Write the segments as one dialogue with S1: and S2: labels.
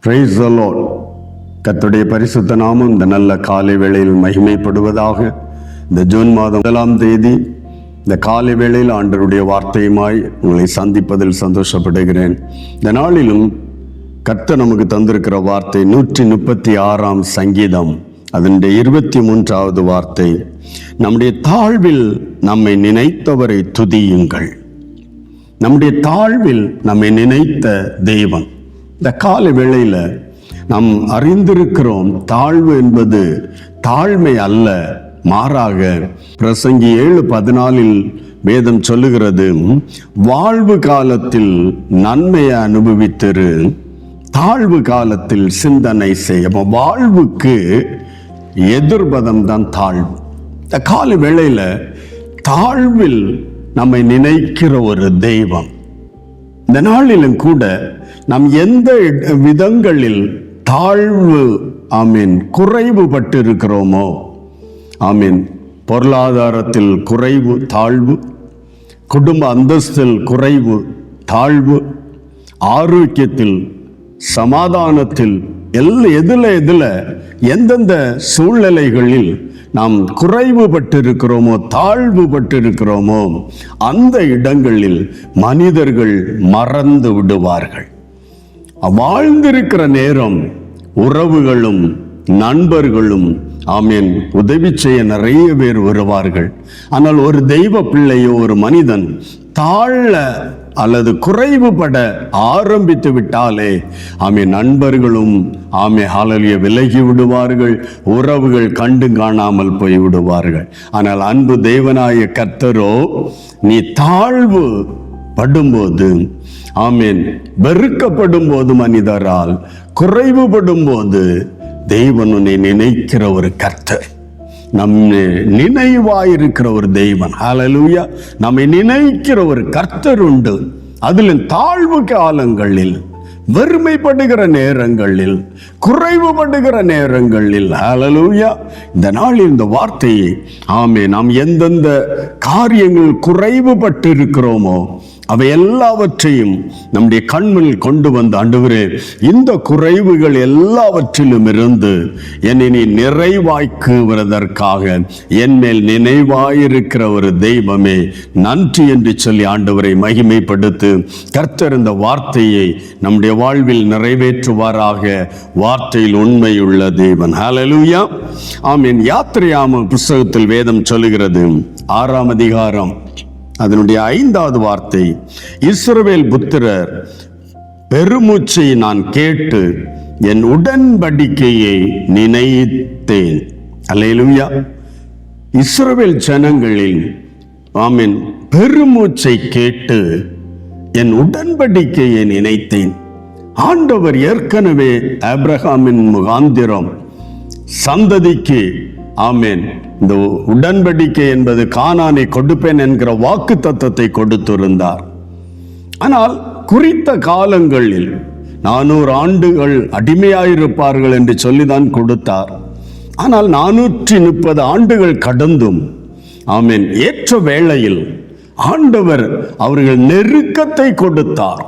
S1: Praise the Lord. கர்த்தருடைய பரிசுத்த நாமம் இந்த நல்ல காலை வேளையில் மகிமைப்படுவதாக. இந்த ஜூன் மாதம் 1ஆம் தேதி இந்த காலை வேளையில் ஆண்டவருடைய வார்த்தையுமாய் உங்களை சந்திப்பதில் சந்தோஷப்படுகிறேன். இந்த நாளிலும் கர்த்தர் நமக்கு தந்திருக்கிற வார்த்தை 136ஆம் சங்கீதம் அதனுடைய 23வது வார்த்தை. நம்முடைய தாழ்வில் நம்மை நினைத்தவரை துதியுங்கள். நம்முடைய தாழ்வில் நம்மை நினைத்த தேவன். இந்த காலை வேளையில் நாம் அறிந்திருக்கிறோம், தாழ்வு என்பது தாழ்மை அல்ல, மாறாக பிரசங்கி 7:14 வேதம் சொல்லுகிறது, வாழ்வு காலத்தில் நன்மையை அனுபவித்திரு, தாழ்வு காலத்தில் சிந்தனை செய்ய. வாழ்வுக்கு எதிர்பதம் தான் தாழ்வு. இந்த காலை வேளையில தாழ்வில் நம்மை நினைக்கிற ஒரு தெய்வம். இந்த நாளிலும் கூட நாம் எந்த விதங்களில் தாழ்வு குறைவுபட்டு இருக்கிறோமோ, பொருளாதாரத்தில் குறைவு தாழ்வு, குடும்ப அந்தஸ்தில் குறைவு தாழ்வு, ஆரோக்கியத்தில், சமாதானத்தில், எதுல எந்தெந்த சூழ்நிலைகளில் நாம் குறைவுபட்டிருக்கிறோமோ, தாழ்வுபட்டிருக்கிறோமோ, அந்த இடங்களில் மனிதர்கள் மறந்து விடுவார்கள். வாழ்ந்திருக்கிற நேரம் உறவுகளும் நண்பர்களும் உதவி செய்ய நிறைய பேர் வருவார்கள். ஆனால் ஒரு தெய்வ பிள்ளையோ ஒரு மனிதன் தாழ அல்லது குறைவுபட ஆரம்பித்து விட்டாலே நண்பர்களும் ஹalleluya விலகி விடுவார்கள், உறவுகள் கண்டு காணாமல் போய் விடுவார்கள். ஆனால் அன்பு தேவனாய கர்த்தரோ, நீ தாழ்வு படும்போது, வெறுக்கப்படும் போது, மனிதரால் குறைவுபடும் போது தேவன் உன்னை நினைக்கிற ஒரு கர்த்தர், நம்மை நினைவாயிருக்கிற ஒரு தெய்வன். ஹல்லேலூயா. நம்மை நினைக்கிற ஒரு கர்த்தர் உண்டு. அதிலும் தாழ்வு காலங்களில், வெறுமைப்படுகிற நேரங்களில், குறைவுபடுகிற நேரங்களில், ஹல்லேலூயா. இந்த நாளில் இந்த வார்த்தையை நாம் எந்தெந்த காரியங்கள் குறைவுபட்டு இருக்கிறோமோ அவை எல்லாவற்றையும் நம்முடைய கண்முன்னில் கொண்டு வந்து, ஆண்டவரே, இந்த குறைவுகள் எல்லாவற்றிலும் இருந்து என்னை நீ நிறைவாக்குவதற்காக என் மேல் நினைவாயிருக்கிற ஒரு தெய்வமே, நன்றி என்று சொல்லி ஆண்டவரை மகிமைப்படுத்து. கர்த்தர் இந்த வார்த்தையை நம்முடைய வாழ்வில் நிறைவேற்றுவாராக. வார்த்தையில் உண்மையுள்ள தேவன். ஹல்லேலூயா. யாத்திரையாம புஸ்தகத்தில் வேதம் சொல்லுகிறது, 6ஆம் அதிகாரம் அதனுடைய 5வது வார்த்தை, இஸ்ரவேல் புத்திரர் பெருமூச்சை நான் கேட்டு என் உடன்படிக்கையை நினைத்தேன். அல்லேலூயா. இஸ்ரவேல் ஜனங்களில் பெருமூச்சை கேட்டு என் உடன்படிக்கையை நினைத்தேன். ஆண்டவர் ஏற்கனவே ஆபிரகாமின் முகாந்திரம் சந்ததிக்கு இந்த உடன்படிக்கை என்பது கானானை கொடுப்பேன் என்கிற வாக்கு தத்தத்தை கொடுத்திருந்தார். ஆனால் குறித்த காலங்களில் 400 ஆண்டுகள் அடிமையாயிருப்பார்கள் என்று சொல்லிதான் கொடுத்தார். ஆனால் 430 ஆண்டுகள் கடந்தும் ஏற்ற வேளையில் ஆண்டவர் அவர்கள் நெருக்கத்தை கொடுத்தார்.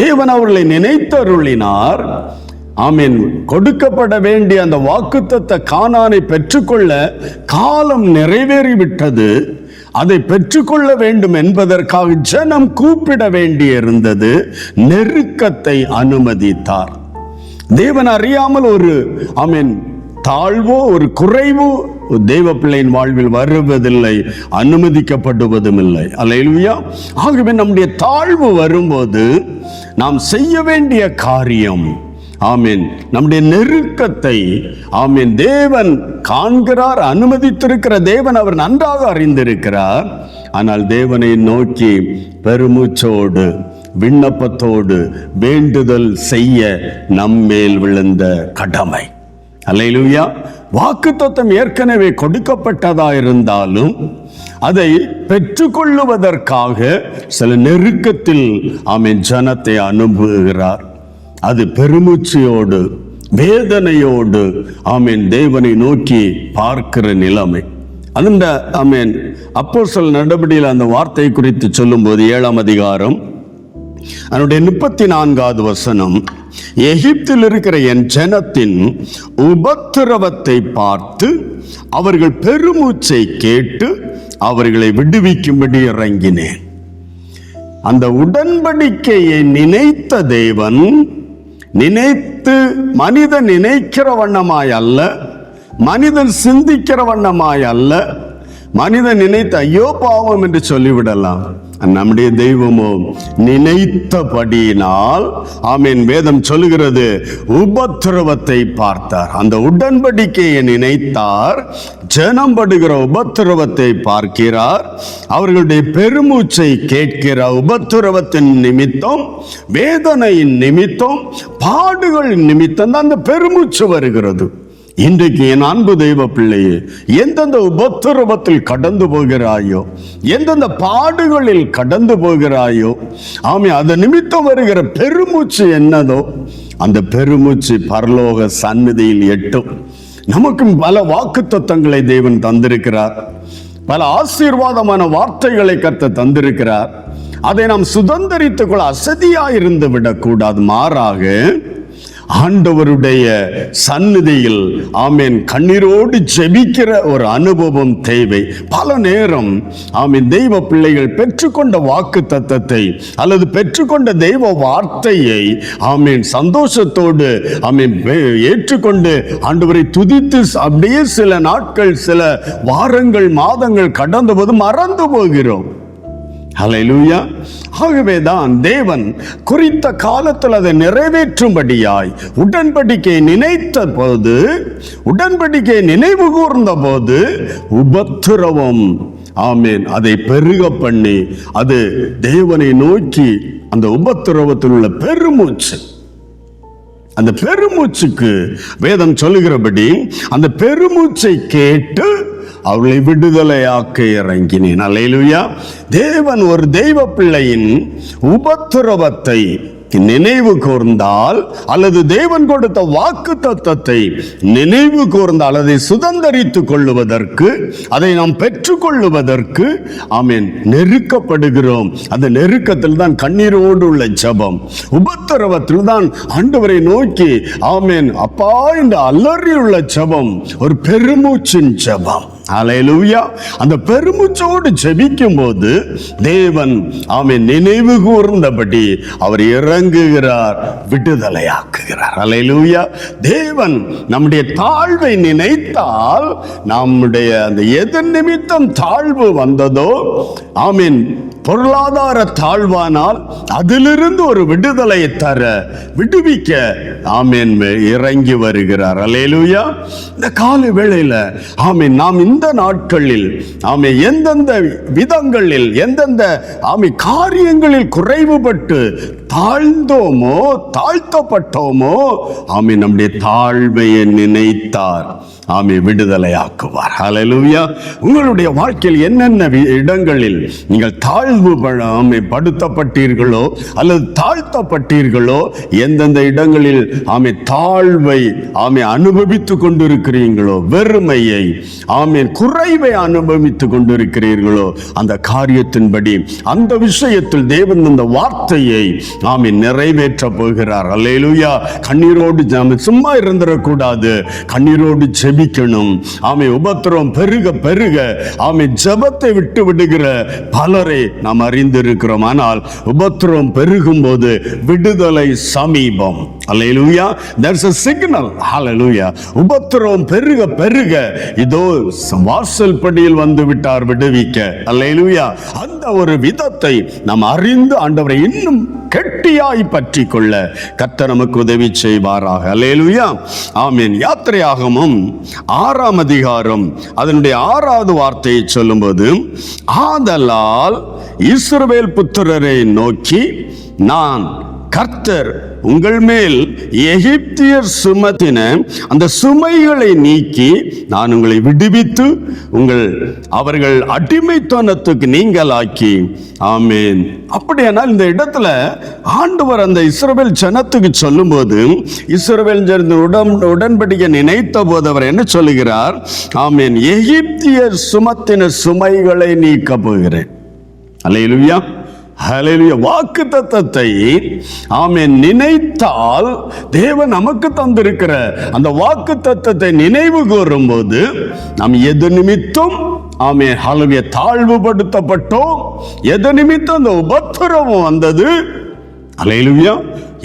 S1: தேவன் அவர்களை நினைத்தருளினார். கொடுக்கப்பட வேண்டிய அந்த வாக்குத்தத்த கானானை பெற்றுக்கொள்ள காலம் நிறைவேறிவிட்டது. அதை பெற்றுக்கொள்ள வேண்டும் என்பதற்காக ஜனம் கூப்பிட வேண்டியிருந்தது. நெருக்கத்தை அனுமதித்தார். தேவன் அறியாமல் ஒரு தாழ்வோ ஒரு குறைவோ தெய்வ பிள்ளையின் வாழ்வில் வருவதில்லை, அனுமதிக்கப்படுவதும் இல்லை. அல்லேலூயா. ஆகவே நம்முடைய தாழ்வு வரும்போது நாம் செய்ய வேண்டிய காரியம், நம்முடைய நெருக்கத்தை தேவன் காண்கிறார், அனுமதித்திருக்கிற தேவன் அவர் நன்றாக அறிந்திருக்கிறார். ஆனால் தேவனை நோக்கி பெருமூச்சோடு விண்ணப்பத்தோடு வேண்டுதல் செய்ய நம்மேல் விழுந்த கடமை. அல்லேலூயா. வாக்குத்தத்தம் ஏற்கனவே கொடுக்கப்பட்டதா இருந்தாலும் அதை பெற்றுக்கொள்ளுவதற்காக சில நெருக்கத்தில் ஜனத்தை அனுப்புகிறார். அது பெருமூச்சையோடு வேதனையோடு தேவனை நோக்கி பார்க்கிற நிலைமை. அந்த அப்போஸ்தலர் நடபடியில் அந்த வார்த்தை குறித்து சொல்லும் போது 7ஆம் அதிகாரம் அதனுடைய 34வது வசனம், எகிப்தில் இருக்கிற என் ஜனத்தின் உபத்திரவத்தை பார்த்து அவர்கள் பெருமூச்சை கேட்டு அவர்களை விடுவிக்கும்படி இறங்கினேன். அந்த உடன்படிக்கையை நினைத்த தேவன் நினைத்து மனிதன் நினைக்கிற வண்ணமாய் அல்ல, மனிதன் சிந்திக்கிற வண்ணமாய் அல்ல, மனிதன் நினைத்து ஐயோ பாவம் என்று சொல்லிவிடலாம். நம்முடைய தெய்வமோ நினைத்தபடியினால், ஆமீன், வேதம் சொல்லுகிறது உபத்திரவத்தை பார்த்தார். அந்த உடன்படிக்கையை நினைத்தார், ஜனம் படுகிற உபத்திரவத்தை பார்க்கிறார், அவர்களுடைய பெருமூச்சை கேட்கிறார். உபத்திரவத்தின் நிமித்தம், வேதனையின் நிமித்தம், பாடுகளின் நிமித்தம் தான் அந்த பெருமூச்சு வருகிறது. இன்றைக்கு என் அன்பு தெய்வ பிள்ளையே, எந்தெந்த உபத்திரவத்தில் கடந்து போகிறாயோ, எந்தெந்த பாடுகளில் கடந்து போகிறாயோ, அது நிமித்தம் வருகிற பெருமூச்சு என்னதோ அந்த பெருமூச்சு பரலோக சந்நிதியில் எட்டும். நமக்கு பல வாக்குத்தத்தங்களை தேவன் தந்திருக்கிறார், பல ஆசீர்வாதமான வார்த்தைகளை கர்த்தர் தந்திருக்கிறார். அதை நாம் சுதந்தரித்துக் கொள்ள அசதியாயிருந்து விடக்கூடாது. மாறாக ஆண்டவருடைய சந்நிதியில், ஆமீன், கண்ணீரோடு ஜெபிக்கிற ஒரு அனுபவம் தேவை. பல நேரம், ஆமீன், தெய்வ பிள்ளைகள் பெற்றுக்கொண்ட வாக்கு தத்தத்தை அல்லது பெற்றுக்கொண்ட தெய்வ வார்த்தையை, ஆமீன், சந்தோஷத்தோடு, ஆமீன், ஏற்றுக்கொண்டு ஆண்டவரை துதித்து அப்படியே சில நாட்கள், சில வாரங்கள், மாதங்கள் கடந்த போது மறந்து போகிறோம். ஹல்லேலூயா. ஆகவேதான் தேவன் குறித்த காலத்தில் அதை நிறைவேற்றும்படியாய் உடன்படிக்கை நினைத்த போது, உடன்படிக்கை நினைவு கூர்ந்த போது உபத்திரவம், ஆமீன், அதை பெருக பண்ணி அது தேவனை நோக்கி அந்த உபத்திரவத்தில் உள்ள பெருமூச்சு, அந்த பெருமூச்சுக்கு வேதம் சொல்லுகிறபடி அந்த பெருமூச்சை கேட்டு அவளை விடுதலையாக்க இறங்கினேன். அல்லேலூயா. தேவன் ஒரு தெய்வ பிள்ளையின் உபத்திரவத்தை நினைவு கூர்ந்தால், அல்லது தேவன் கொடுத்த வாக்கு தத்தத்தை நினைவு கூர்ந்தால், அதை சுதந்தரித்துக் கொள்ளுவதற்கு, அதை நாம் பெற்றுக்கொள்ளுவதற்கு, ஆமீன், நெருக்கப்படுகிறோம். அந்த நெருக்கத்தில் தான் கண்ணீரோடு உள்ள ஜெபம், உபத்திரவத்தில் தான் ஆண்டவரை நோக்கி, ஆமீன், அப்பா இந்த அலறியுள்ள ஜெபம் ஒரு பெருமூச்சின் ஜெபம். ஹல்லேலூயா. அந்த பெருமூச்சோடு ஜெபிக்கும் போது தேவன், ஆமீன், நினைவு கூர்ந்தபடி அவர் இறங்குகிறார், விடுதலையாக்குகிறார். ஹல்லேலூயா. தேவன் நம்முடைய தாழ்வை நினைத்தால், நம்முடைய அந்த எது நிமித்தம் தாழ்வு வந்ததோ, ஆமீன், பொருளாதார தாழ்வானால் அதிலிருந்து ஒரு விடுதலை தர, விடுவிக்க, ஆமீன், இறங்கி வருகிறார். அல்லேலூயா. இந்த கால வேளையில, ஆமீன், நாம் இந்த நாட்களில், ஆமீன், எந்தெந்த விதங்களில், எந்தெந்த, ஆமீன், காரியங்களில் குறைவுபட்டு தாழ்ந்தோமோ, தாழ்த்தப்பட்டோமோ, ஆமீன், நம்முடைய தாழ்வையை நினைத்தார், ஆமீன், விடுதலையாக்குவார். ஹல்லேலூயா. உங்களுடைய வாழ்க்கையில் என்னென்ன இடங்களில் நீங்கள் தாழ்வு படுத்தப்பட்டீர்களோ அல்லது தாழ்த்தப்பட்டீர்களோ, எந்தெந்த இடங்களில், ஆமீன், தாழ்வை, ஆமீன், அனுபவித்துக் கொண்டிருக்கிறீர்களோ, வெறுமையை, ஆமீன், குறைவை அனுபவித்துக் கொண்டிருக்கிறீர்களோ, அந்த காரியத்தின்படி, அந்த விஷயத்தில் தேவன் இந்த வார்த்தையை, ஆமீன், நிறைவேற்ற போகிறார். அல்லேலூயா. கண்ணீரோடு நாம் சும்மா இருந்துடக்கூடாது, கண்ணீரோடு ஜெபிக்கணும். ஆமீன். உபத்திரவம் பெருக பெருக, ஆமீன், ஜெபத்தை விட்டு விடுகிற பலரை நாம் அறிந்திருக்கிறோம். ஆனால் உபத்திரவம் பெருகும் போது விடுதலை சமீபம். அல்லேலூயா. There's a signal. Hallelujah. உபத்திரவம் பெருக பெருக இதோ வாசல் படியில் வந்து விட்டார் விடுவிக்க. அல்லேலூயா. அந்த ஒரு விதத்தை நாம் அறிந்து ஆண்டவரை இன்னும் கெட்டியாய் பற்றி கொள்ள கர்த்தர் நமக்கு உதவி செய்வாராக. அல்லேலூயா. ஆமீன். யாத்திரையாகமம் 6ஆம் அதிகாரம் அதனுடைய 6வது வார்த்தையை சொல்லும்போது, ஆதலால் இஸ்ரவேல் புத்திரரை நோக்கி, நான் கர்த்தர் உங்கள் மேல் எகிப்தியர் சுமத்தின அந்த சுமைகளை நீக்கி நான் உங்களை விடுவித்து அவர்கள் அடிமைத்தனத்துக்கு நீங்களாக்கி. ஆமீன். அப்படியானால் இந்த இடத்துல ஆண்டவர் அந்த இஸ்ரவேல் ஜனத்துக்கு சொல்லும்போது, இஸ்ரவேல் உடன்படிக்கை நினைத்த போது அவர் என்ன சொல்லுகிறார்? ஆமீன், எகிப்தியர் சுமத்தின சுமைகளை நீக்க போகிறேன். அல்லேலூயா. ஹல்லேலூயா. வாக்குத்தத்தத்தை ஆமென் நினைத்தால் தேவன் நமக்கு தந்திருக்கிற அந்த வாக்குத்தத்தத்தை நினைவு கூறும்போது நாம் எது நிமித்தம் ஆமென் ஹல்லேலூயா தாழ்வுபடுத்தப்பட்டோம், எது நிமித்தம் அந்த உபத்திரவம் வந்தது, ஹல்லேலூயா,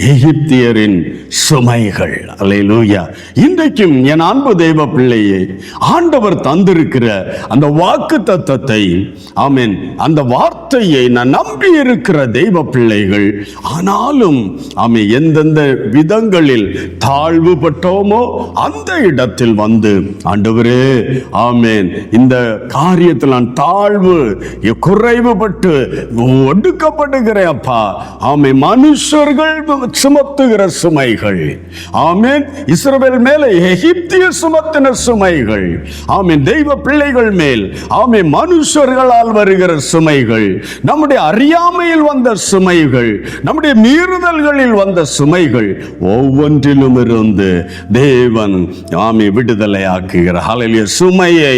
S1: எகிப்தியரின் சுமைகள். அல்லேலூயா. இன்றைக்கும் என் அன்பு தெய்வ பிள்ளையே, ஆண்டவர் தந்திருக்கிற அந்த வாக்குத்தத்தத்தை ஆமென் அந்த வார்த்தையை நான் நம்பி இருக்கிற தெய்வ பிள்ளைகள், ஆனாலும் ஆமென் எந்தெந்த விதங்களில் தாழ்வுபட்டோமோ அந்த இடத்தில் வந்து ஆண்டவரே ஆமென் இந்த காரியத்தில் நான் குறைவுபட்டு ஒடுக்கப்படுகிறேன் அப்பா. ஆமென் மனுஷர்கள் சுமத்துகிற சுமைகள், ஆமென் இஸ்ரவேல் மேலே எகிப்திய சுமத்தின சுமைகள், ஆமென் தெய்வ பிள்ளைகள் மேல் ஆமென் மனுஷர்களால் வருகிற சுமைகள், நம்முடைய அறியாமையில் வந்த சுமைகள், நம்முடைய மீறுதல்களில் வந்த சுமைகள், ஒவ்வொன்றிலும் இருந்து தேவன் ஆமென் விடுதலை ஆக்குகிறார். ஹல்லேலூயா. சுமையை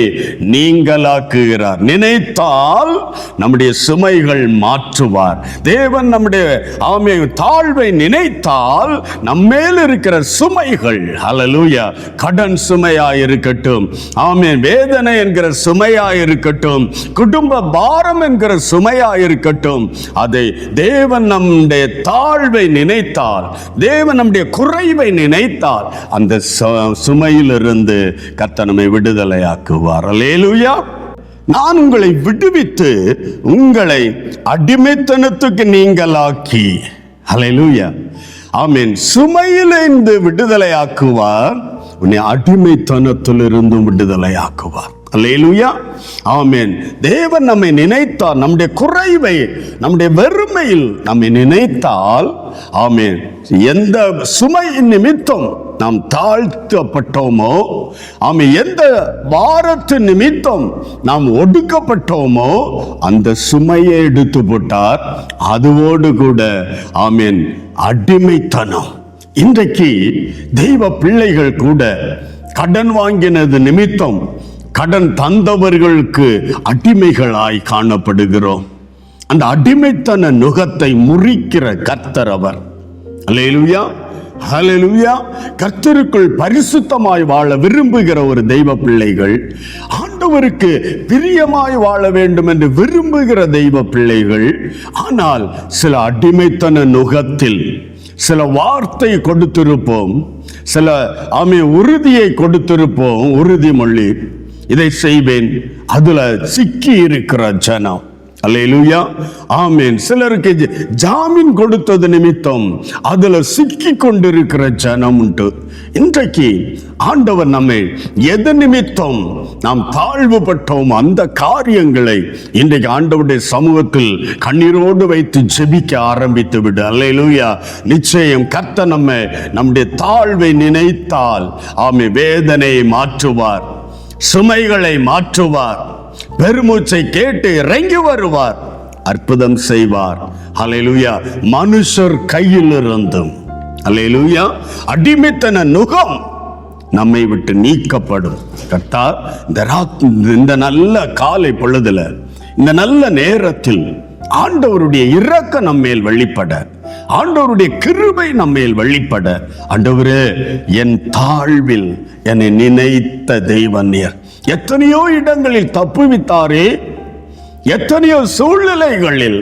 S1: நீங்களாக்குகிறார். நினைத்தால் நம்முடைய சுமைகள் மாற்றுவார் தேவன். நம்முடைய ஆமென் தாழ்வை நினைத்தால் நம்மேல் இருக்கிற சுமைகள், ஹல்லேலூயா, கடன் சுமையாயிருக்கட்டும், ஆமென் வேதனை என்கிற சுமையாயிருக்கட்டும், குடும்ப பாரம் என்கிற சுமையாயிருக்கட்டும், அதை தேவன் நம்முடைய தாழ்வை நினைத்தால், தேவன் நம்முடைய குறைவை நினைத்தால் அந்த சுமையிலிருந்து கர்த்தர் நம்மை விடுதலையாக்குவார். அல்லேலூயா. நான் உங்களை விடுவித்து உங்களை அடிமைத்தனத்துக்கு நீங்களாக்கி, ஹல்லேலூயா, ஆமென், சுமையிலிருந்து விடுதலையாக்குவார், உன்னை அடிமைத்தனத்திலிருந்தும் விடுதலையாக்குவார். அல்லேலூயா. ஆமென். தேவன் நம்மை நினைத்தால், நம்முடைய குறைவை, நம்முடைய வெறுமையில் நம்மை நினைத்தால், ஆமென், எந்த சுமையின் நிமித்தம் நாம் தாழ்த்தப்பட்டோமோ, ஆமென், எந்த பாரத்தின் நிமித்தம் நாம் ஒடுக்கப்பட்டோமோ அந்த சுமையை எடுத்து போட்டார். அதுவோடு கூட ஆமென் அடிமைத்தனம். இன்றைக்கு தெய்வ பிள்ளைகள் கூட கடன் வாங்கினது நிமித்தம் கடன் தந்தவர்களுக்கு அடிமைகளாய் காணப்படுகிறோம். அந்த அடிமைத்தன நுகத்தை முறிக்கிற கர்த்தர் அவர். அல்லேலூயா, ஹல்லேலூயா. கர்த்தருக்குள் பரிசுத்தமாய் வாழ விரும்புகிற ஒரு தெய்வ பிள்ளைகள், ஆண்டவருக்கு பிரியமாய் வாழ வேண்டும் என்று விரும்புகிற தெய்வ பிள்ளைகள், ஆனால் சில அடிமைத்தன நுகத்தில் சில வார்த்தை கொடுத்திருப்போம், சில உறுதியை கொடுத்திருப்போம், உறுதிமொழி, இதை செய்வேன், அதுல சிக்கி இருக்கிற ஜனம். அல்லேலூயா, ஆமென். சிலருக்கு ஜாமீன் கொடுத்தது நிமித்தம் அதுல சிக்கி கொண்டிருக்கிற ஜனம் உண்டு. இன்றைக்கு ஆண்டவர் நம்மை எது நிமித்தம் நாம் தாழ்வுபட்டோம் அந்த காரியங்களை இன்றைக்கு ஆண்டவருடைய சமூகத்தில் கண்ணீரோடு வைத்து ஜெபிக்க ஆரம்பித்து விடு. அல்லேலூயா. நிச்சயம் கர்த்தர் நம்முடைய தாழ்வை நினைத்தால் ஆமென் வேதனையை மாற்றுவார், சுமைகளை மாற்றுவார், பெருமூச்சை கேட்டு இறங்கி வருவார், அற்புதம் செய்வார். ஹல்லேலூயா. மனுஷர் கையில் இருந்தும் அல்லேலூயா அடிமைத்தன நுகம் நம்மை விட்டு நீக்கப்படும். கர்த்தர் இந்த நல்ல காலை பொழுதுல, இந்த நல்ல நேரத்தில் ஆண்டவருடைய இரக்கம் நம்மேல் வெளிப்பட, ஆண்டவருடைய கிருபை நம்மேல் வெளிப்பட, ஆண்டவரே என் தாழ்வில் என்னை நினைத்த தெய்வன் நீர். எத்தனையோ இடங்களில் தப்புவித்தாரே, எத்தனையோ சூழ்நிலைகளில்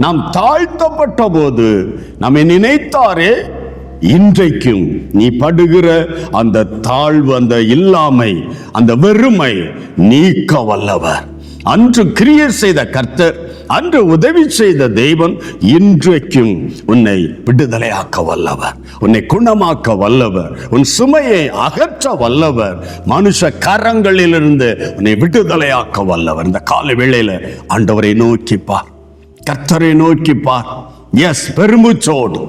S1: நாம் தாழ்த்தப்பட்ட போது நம்மை நினைத்தாரே. இன்றைக்கும் நீ படுகிற அந்த தாழ்வு, அந்த இல்லாமை, அந்த வெறுமை நீக்க வல்லவர். அன்று கிரியை செய்த கர்த்தர், அன்று உதவி செய்த தெய்வன் இன்றைக்கும் உன்னை விடுதலையாக்க வல்லவர், உன்னை குணமாக்க வல்லவர், உன் சுமையை அகற்ற வல்லவர், மனுஷ கரங்களிலிருந்து உன்னை விடுதலையாக்க வல்லவர். இந்த காலை வேளையில ஆண்டவரை நோக்கிப்பார், கர்த்தரை நோக்கிப்பார். எஸ், பெருமூச்சோடு.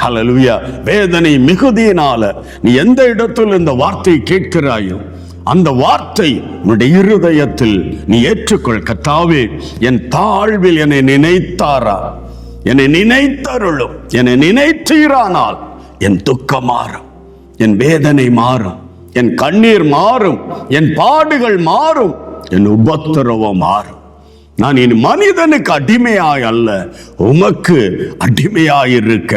S1: ஹல்லேலூயா. வேதனை மிகுதியினால நீ எந்த இடத்தில் இந்த வார்த்தையை கேட்கிறாயோ அந்த வார்த்தை உன்னுடைய இருதயத்தில் நீ ஏற்றுக்கொள். கர்த்தாவே, என் தாழ்வில் என்னை நினைத்தாரா, என்னை நினைத்தருளும், என்னை நினைத்தீரானால் என் துக்கம் மாறும், என் வேதனை மாறும், என் கண்ணீர் மாறும், என் பாடுகள் மாறும், என் உபத்திரவம் மாறும். நான் இனி மனிதனுக்கு அடிமையாய் அல்ல, உமக்கு அடிமையாயிருக்க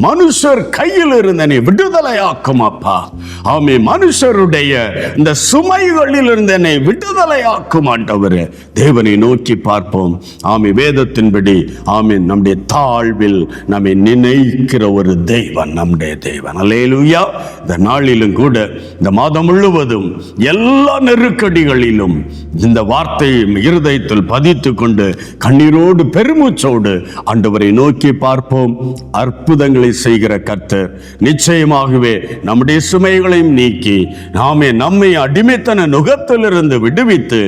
S1: மனுஷர் கையில் இருந்தனை விடுதலையாக்கும் அப்பா. ஆமே, மனுஷருடைய இந்த சுமைகளில் இருந்தனை விடுதலையாக்கும் ஆண்டவரே. தேவனை நோக்கி பார்ப்போம். ஆமே, வேதத்தின்படி ஆமே நம்முடைய தாழ்வில் நம்மை நினைக்கிற ஒரு தெய்வன் நம்முடைய தேவன். அல்லேலூயா. இந்த நாளிலும் கூட, இந்த மாதம் முழுவதும் எல்லா நெருக்கடிகளிலும் இந்த வார்த்தையை இருதயத்தில் பதித்து கொண்டு கண்ணீரோடு பெருமூச்சோடு ஆண்டவரை நோக்கி பார்ப்போம். அற்புதங்களை செய்கிற கர்த்தர் நிச்சயமாகவே நம்முடைய சுமைகளையும் நீக்கி நம்மை அடிமைத்தன நுகத்திலிருந்து விடுவித்து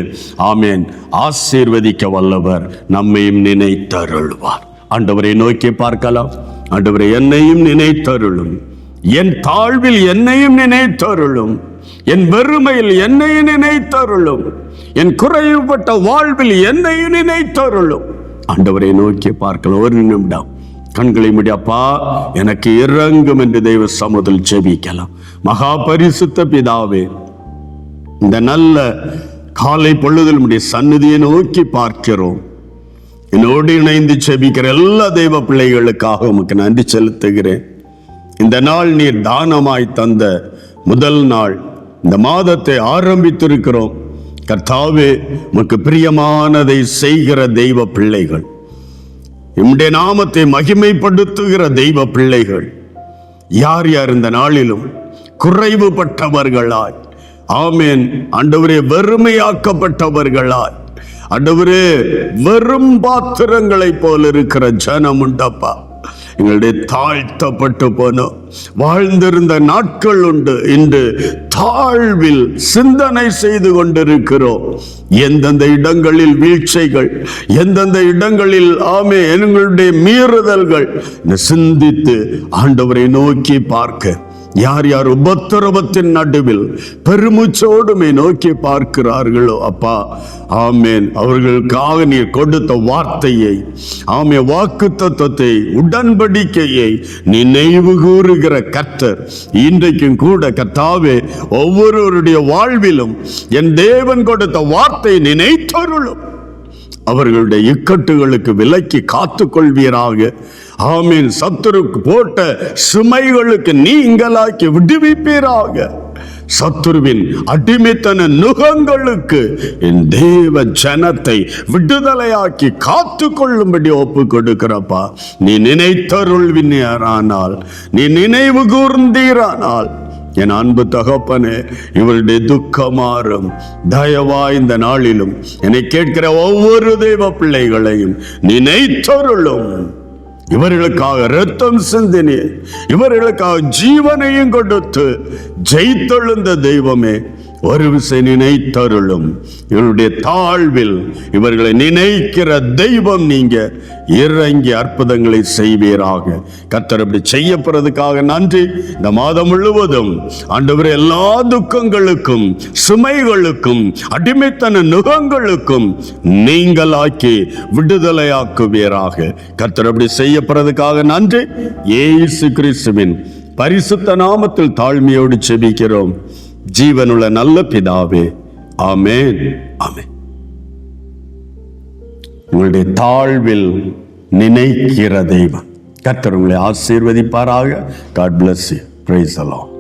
S1: ஆமேன் ஆசீர்வதிக்க வல்லவர். நம்மையும் நினைத்தருள்வார். ஆண்டவரை நோக்கி பார்க்கலாம். ஆண்டவரை, என்னையும் நினைத்தருளும், என் தாழ்வில் என்னையும் நினைத்தருளும், என் வெறுமையில் என்னையும் நினைத்தருளும், என் குறைவுபட்ட வாழ்வில் என்னையும் நினைத்தருளும். ஆண்டவரை நோக்கி பார்க்கலாம். ஒரு நிமிடம் கண்களை மூடி, அப்பா எனக்கு இறங்கும் என்று தெய்வ சமூகத்தில் ஜெபிக்கலாம். மகா பரிசுத்த பிதாவே, இந்த நல்ல காலை பொழுதில் உம்முடைய சந்நிதியை நோக்கி பார்க்கிறோம். என்னோடு இணைந்து ஜெபிக்கிற எல்லா தெய்வ பிள்ளைகளுக்காக உமக்கு நன்றி செலுத்துகிறேன். இந்த நாள் நீர் தானமாய் தந்த முதல் நாள், இந்த மாதத்தை ஆரம்பித்திருக்கிறோம். கர்த்தாவே, உமக்கு பிரியமானதை செய்கிற தெய்வ பிள்ளைகள், உம்முடைய நாமத்தை மகிமைப்படுத்துகிற தெய்வ பிள்ளைகள் யார் யார் இந்த நாளிலும் குறைவுபட்டவர்களாய், ஆமேன் ஆண்டவரே, வெறுமையாக்கப்பட்டவர்களாய், ஆண்டவரே, வெறும் பாத்திரங்களை போல இருக்கிற ஜனம் உண்டப்பா. எங்களுடைய தாழ்த்தப்பட்டு போனோம் வாழ்ந்திருந்த நாட்கள் உண்டு. இன்று தாழ்வில் சிந்தனை செய்து கொண்டிருக்கிறோம். எந்தெந்த இடங்களில் வீழ்ச்சிகள், எந்தெந்த இடங்களில் ஆமே எங்களுடைய மீறுதல்கள் சிந்தித்து ஆண்டவரை நோக்கி பார்க்க, யார் யார் உபத்திரவத்தின் நடுவில் பெருமூச்சோடுமை நோக்கி பார்க்கிறார்களோ அப்பா, ஆமேன், அவர்களுக்காக நீர் கொடுத்த வார்த்தையை, ஆமே வாக்கு தத்தத்தை, உடன்படிக்கையை நினைவு கூறுகிற கர்த்தர் இன்றைக்கும் கூட கர்த்தாவே ஒவ்வொருவருடைய வாழ்விலும் என் தேவன் கொடுத்த வார்த்தை நினைத்தருளும். அவர்களுடைய இக்கட்டுகளுக்கு விலக்கி காத்துக் கொள்வீராக. ஆமீன். சத்துருக்கு போட்ட சுமைகளுக்கு நீங்களாக்கி விடுவிப்பீராக. சத்துருவின் அடிமைத்தன நுகங்களுக்கு என் தேவ ஜனத்தை விடுதலையாக்கி காத்து கொள்ளும்படி ஒப்பு கொடுக்கிறப்பா. நீ நினைத்தருள்வினானால், நீ நினைவு கூர்ந்தீரானால், என் அன்பு தகப்பனே, இவருடைய துக்கமாறும். தயவாய் இந்த நாளிலும் என்னை கேட்கிற ஒவ்வொரு தெய்வ பிள்ளைகளையும் நினைத்தருளும். இவர்களுக்காக இரத்தம் சிந்தினே, இவர்களுக்காக ஜீவனையும் கொடுத்து ஜெயித்தெழுந்த தெய்வமே, ஒரு விசை நினைத்தருளும். இவருடைய தாழ்வில் இவர்களை நினைக்கிற தெய்வம் நீங்க இறங்கி அற்புதங்களை செய்வீராக. கர்த்தர் அப்படி செய்யப்படுறதுக்காக நன்றி. இந்த மாதம் முழுவதும் ஆண்டவரே, எல்லா துக்கங்களுக்கும், சுமைகளுக்கும், அடிமைத்தன நுகங்களுக்கும் நீங்களாக்கி விடுதலையாக்குவீராக. கர்த்தர் அப்படி செய்யப்படுறதுக்காக நன்றி. இயேசு கிறிஸ்துவின் பரிசுத்த நாமத்தில் தாழ்மையோடு ஜெபிக்கிறோம் ஜீவனுள்ள நல்ல பிதாவே. ஆமென், ஆமென். உங்களுடைய தாழ்வில் நினைக்கிற தெய்வம் கர்த்தர் உங்களை ஆசீர்வதிப்பாராக. God bless you. Praise the Lord.